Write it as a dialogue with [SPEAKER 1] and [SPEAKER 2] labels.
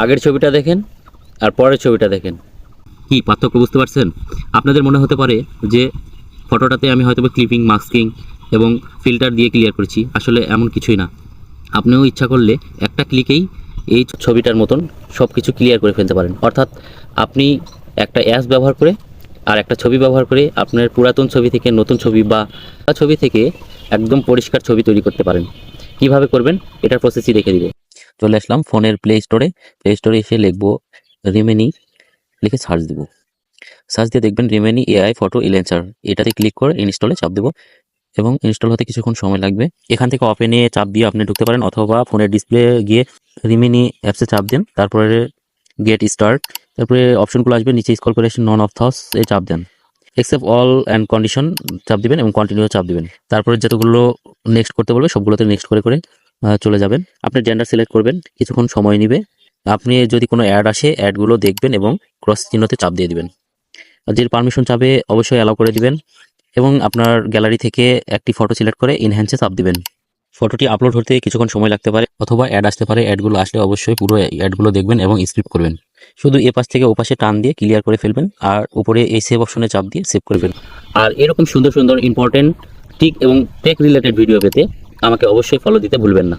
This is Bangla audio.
[SPEAKER 1] আগের ছবিটা দেখেন আর পরের ছবিটা দেখেন, কি পার্থক্য বুঝতে পারছেন? আপনাদের মনে হতে পারে যে ফটোটাতে আমি হয়তো ক্লিপিং, মাস্কিং এবং ফিল্টার দিয়ে ক্লিয়ার করেছি। আসলে এমন কিছুই না। আপনিও ইচ্ছা করলে একটা ক্লিকেই এই ছবিটার মতন সব কিছু ক্লিয়ার করে ফেলতে পারেন। অর্থাৎ আপনি একটা অ্যাপস ব্যবহার করে আর একটা ছবি ব্যবহার করে আপনার পুরাতন ছবি থেকে নতুন ছবি বা ছবি থেকে একদম পরিষ্কার ছবি তৈরি করতে পারেন। কিভাবে করবেন এটার প্রসেসই রেখে দিব। চলে আসলাম ফোনের প্লে স্টোরে এসে লিখবো রিমেনি, লিখে সার্চ দিব। সার্চ দিয়ে দেখবেন রিমেনি এআই ফটো ইলেন্সার, এটাতে ক্লিক করে ইনস্টলে চাপ দেবো এবং ইনস্টল হতে কিছুক্ষণ সময় লাগবে। এখান থেকে ওপেনে চাপ দিয়ে আপনি ঢুকতে পারেন, অথবা ফোনের ডিসপ্লে গিয়ে রিমিনি অ্যাপসে চাপ দেন, তারপরে গেট স্টার্ট, তারপরে অপশনগুলো আসবে, নিচে স্ক্রল করে এসে নন অফ থস এ চাপ দেন, এক্সেপ্ট অল অ্যান্ড কন্ডিশন চাপ দিবেন এবং কন্টিনিউ চাপ দিবেন। তারপরে যতগুলো নেক্সট করতে বলবে সবগুলোতে নেক্সট করে করে চলে যাবেন। আপনি জেন্ডার সিলেক্ট করবেন, কিছুক্ষণ সময় নেবে। আপনি যদি কোনো অ্যাড আসে অ্যাডগুলো দেখবেন এবং ক্রস চিহ্নতে চাপ দিয়ে দিবেন। যে পারমিশন চাবে অবশ্যই অ্যালাউ করে দিবেন এবং আপনার গ্যালারি থেকে একটি ফটো সিলেক্ট করে ইনহ্যান্সে চাপ দিবেন। ফটোটি আপলোড হতে কিছুক্ষণ সময় লাগতে পারে অথবা অ্যাড আসতে পারে। অ্যাডগুলো আসলে অবশ্যই পুরো অ্যাডগুলো দেখবেন এবং স্কিপ করবেন। শুধু এ পাশ থেকে ও পাশে টান দিয়ে ক্লিয়ার করে ফেলবেন আর উপরে এই সেভ অপশনে চাপ দিয়ে সেভ করবেন। আর এরকম সুন্দর সুন্দর ইম্পর্টেন্ট টিক এবং টেক রিলেটেড ভিডিও পেতে আমাকে অবশ্যই ফলো দিতে ভুলবেন না।